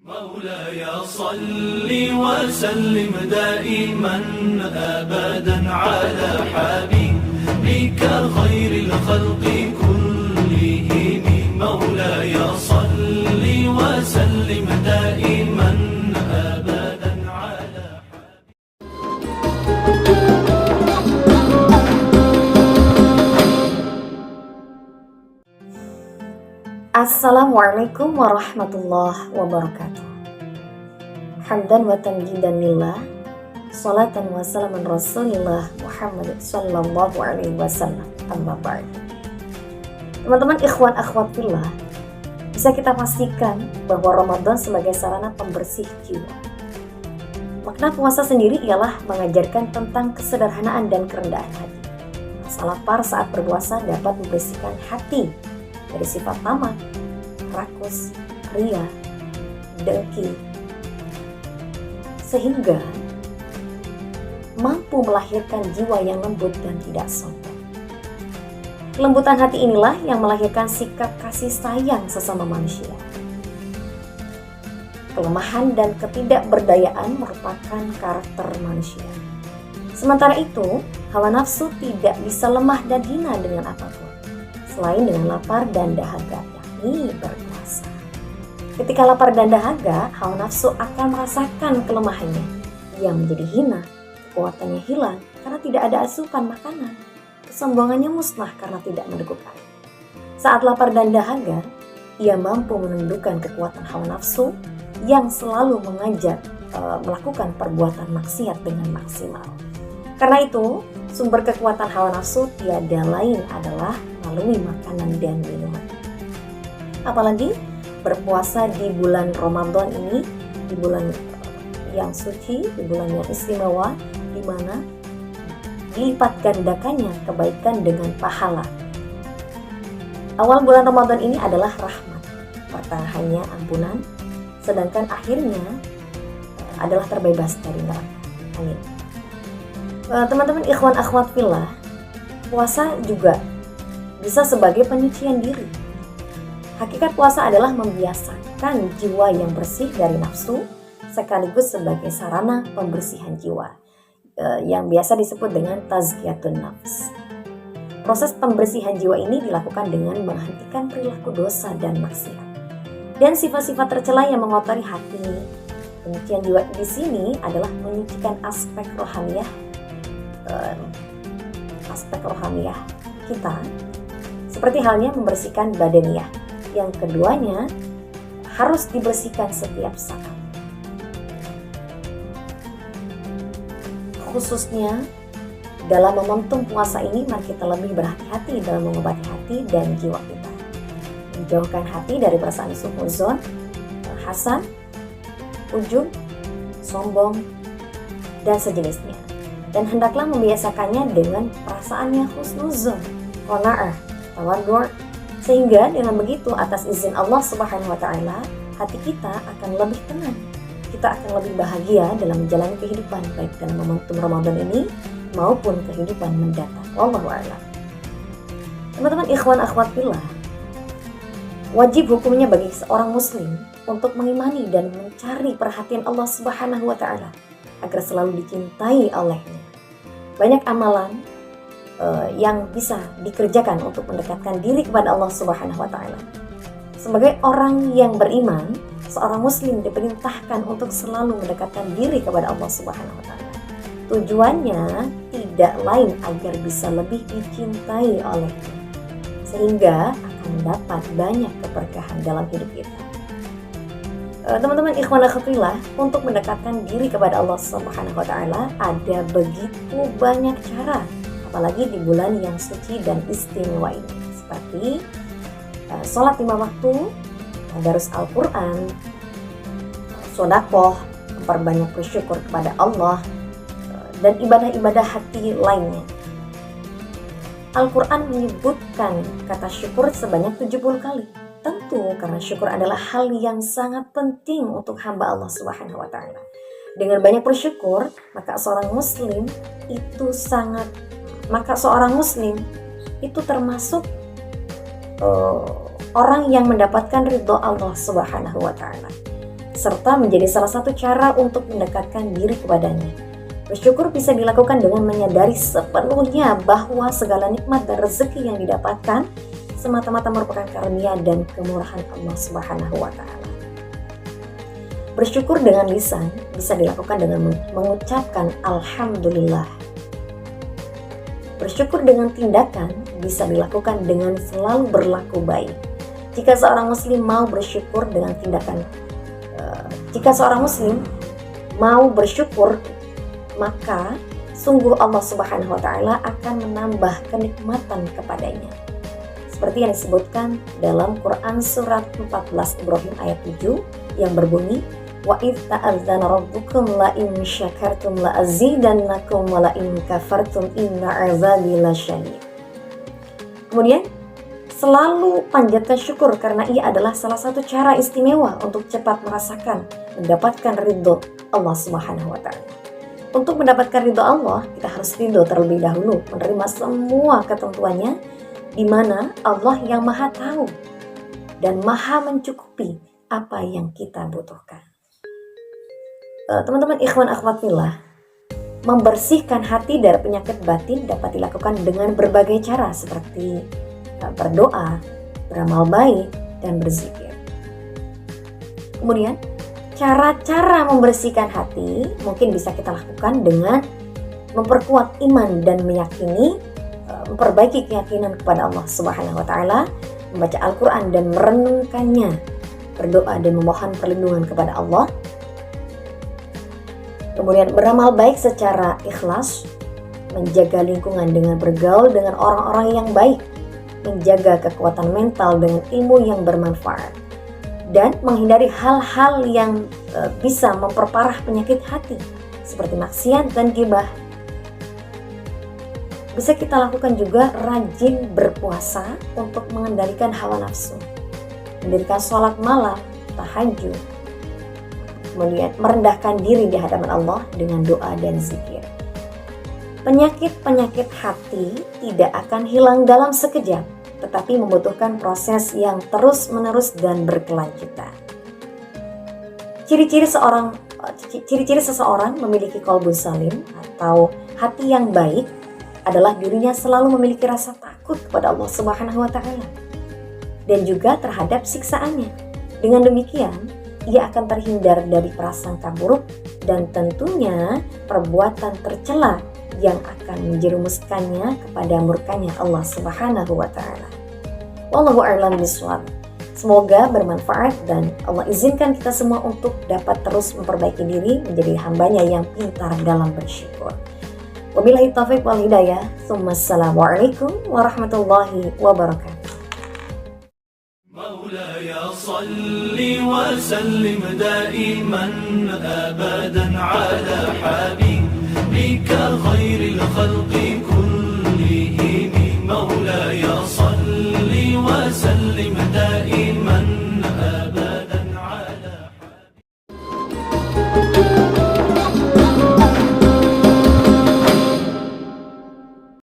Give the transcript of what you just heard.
مولاي صل وسلم دائما أبدا على حبيبك خير الخلق كلهم مولاي صل وسلم دائما أبدا على Assalamualaikum warahmatullahi wabarakatuh. Hamdan wa tamjidan lillah, salatan wa salaman rasulillah Muhammad sallallahu alaihi wasallam. Amma ba'd. Teman-teman ikhwan akhwat fillah, bisa kita pastikan bahwa Ramadan sebagai sarana pembersih jiwa. Makna puasa sendiri ialah mengajarkan tentang kesederhanaan dan kerendahan hati. Rasa lapar saat berpuasa dapat membersihkan hati dari sifat tamak, rakus, ria, dengki, sehingga mampu melahirkan jiwa yang lembut dan tidak sombong. Kelembutan hati inilah yang melahirkan sikap kasih sayang sesama manusia. Kelemahan dan ketidakberdayaan merupakan karakter manusia. Sementara itu, hawa nafsu tidak bisa lemah dan hina dengan apapun selain dengan lapar dan dahaga, yakni berpuasa. Ketika lapar dan dahaga, hawa nafsu akan merasakan kelemahannya. Ia menjadi hina, kekuatannya hilang karena tidak ada asupan makanan. Kesombongannya musnah karena tidak meneguk air. Saat lapar dan dahaga, ia mampu menundukkan kekuatan hawa nafsu yang selalu mengajak melakukan perbuatan maksiat dengan maksimal. Karena itu, sumber kekuatan hawa nafsu tiada lain adalah melalui makanan dan minuman. Apalagi berpuasa di bulan Ramadan ini, di bulan yang suci, di bulan yang istimewa, di mana dilipat gandakannya kebaikan dengan pahala. Awal bulan Ramadan ini adalah rahmat, pertengahannya ampunan, sedangkan akhirnya adalah terbebas dari neraka. Amin. Teman-teman ikhwan akhwat fillah, puasa juga bisa sebagai penyucian diri. Hakikat puasa adalah membiasakan jiwa yang bersih dari nafsu sekaligus sebagai sarana pembersihan jiwa yang biasa disebut dengan tazkiyatun nafs. Proses pembersihan jiwa ini dilakukan dengan menghentikan perilaku dosa dan maksiat dan sifat-sifat tercela yang mengotori hati. Penyucian jiwa di sini adalah menyucikan aspek rohaniah kita, seperti halnya membersihkan badaniah, yang keduanya harus dibersihkan setiap saat. Khususnya dalam momentum puasa ini, mari kita lebih berhati-hati dalam mengobati hati dan jiwa kita, menjauhkan hati dari perasaan suudzon, hasad, ujub, sombong, dan sejenisnya. Dan hendaklah membiasakannya dengan perasaannya husnuzon, qanaah, tawadhu', sehingga dengan begitu atas izin Allah Subhanahu wa taala, hati kita akan lebih tenang. Kita akan lebih bahagia dalam menjalani kehidupan baik dalam momentum Ramadan ini maupun kehidupan mendatang. Wallahu a'lam. Teman-teman ikhwan akhwat fillah, wajib hukumnya bagi seorang muslim untuk mengimani dan mencari perhatian Allah Subhanahu wa taala agar selalu dicintai olehnya. Banyak amalan yang bisa dikerjakan untuk mendekatkan diri kepada Allah Subhanahu wa taala. Sebagai orang yang beriman, seorang muslim diperintahkan untuk selalu mendekatkan diri kepada Allah Subhanahu wa taala. Tujuannya tidak lain agar bisa lebih dicintai olehnya, sehingga akan dapat banyak keberkahan dalam hidup kita. Teman-teman ikhwan akhwat fillah, untuk mendekatkan diri kepada Allah Subhanahu wa taala ada begitu banyak cara, apalagi di bulan yang suci dan istimewa ini, seperti sholat 5 waktu, tadarus Al-Quran, sedekah, memperbanyak bersyukur kepada Allah, dan ibadah-ibadah hati lainnya. Al-Quran menyebutkan kata syukur sebanyak 70 kali. Tentu karena syukur adalah hal yang sangat penting untuk hamba Allah Subhanahu wa taala. Dengan banyak bersyukur, maka seorang muslim itu termasuk orang yang mendapatkan ridho Allah Subhanahu wa taala. serta menjadi salah satu cara untuk mendekatkan diri kepadanya. Bersyukur bisa dilakukan dengan menyadari sepenuhnya bahwa segala nikmat dan rezeki yang didapatkan semata-mata merupakan karunia dan kemurahan Allah Subhanahu wa Ta'ala. Bersyukur dengan lisan bisa dilakukan dengan mengucapkan Alhamdulillah. Bersyukur dengan tindakan bisa dilakukan dengan selalu berlaku baik. Jika seorang muslim mau bersyukur dengan tindakan, jika seorang muslim mau bersyukur, maka sungguh Allah Subhanahu wa Ta'ala akan menambah kenikmatan kepadanya. Seperti yang disebutkan dalam Quran surat 14 Ibrahim ayat 7 yang berbunyi, wa idz ta'adzana rabbukum la in syakartum la azidannakum wa la in kafartum inna 'adzabi lasyadid. Kemudian selalu panjatkan syukur karena ia adalah salah satu cara istimewa untuk cepat merasakan mendapatkan ridho Allah Subhanahu wa Ta'ala. Untuk mendapatkan ridho Allah, kita harus ridho terlebih dahulu, menerima semua ketentuannya, di mana Allah yang Maha Tahu dan Maha mencukupi apa yang kita butuhkan. Teman-teman ikhwan akhwat fillah, membersihkan hati dari penyakit batin dapat dilakukan dengan berbagai cara seperti berdoa, beramal baik, dan berzikir. Kemudian, cara-cara membersihkan hati mungkin bisa kita lakukan dengan memperkuat iman dan meyakini, memperbaiki keyakinan kepada Allah Subhanahu wa Ta'ala, membaca Al-Quran dan merenungkannya, berdoa dan memohon perlindungan kepada Allah. Kemudian beramal baik secara ikhlas, menjaga lingkungan dengan bergaul dengan orang-orang yang baik, menjaga kekuatan mental dengan ilmu yang bermanfaat, dan menghindari hal-hal yang bisa memperparah penyakit hati seperti maksiat dan ghibah. Bisa kita lakukan juga rajin berpuasa untuk mengendalikan hawa nafsu, mendirikan sholat malam, tahajud, kemudian merendahkan diri di hadapan Allah dengan doa dan zikir. Penyakit-penyakit hati tidak akan hilang dalam sekejap, tetapi membutuhkan proses yang terus-menerus dan berkelanjutan. Ciri-ciri seseorang memiliki qalbun salim atau hati yang baik adalah dirinya selalu memiliki rasa takut kepada Allah Subhanahu wa Ta'ala dan juga terhadap siksaannya. Dengan demikian, ia akan terhindar dari prasangka buruk dan tentunya perbuatan tercela yang akan menjerumuskannya kepada murkanya Allah Subhanahu wa Ta'ala. Wallahu a'lam bishawab. Semoga bermanfaat dan Allah izinkan kita semua untuk dapat terus memperbaiki diri menjadi hambanya yang pintar dalam bersyukur. Wabillahi taufiq wal hidayah. Assalamualaikum warahmatullahi wabarakatuh. مولاي صل وسلم دائما أبدا على حبيبك خير الخلق كلهم. مولاي صل وسلم دائما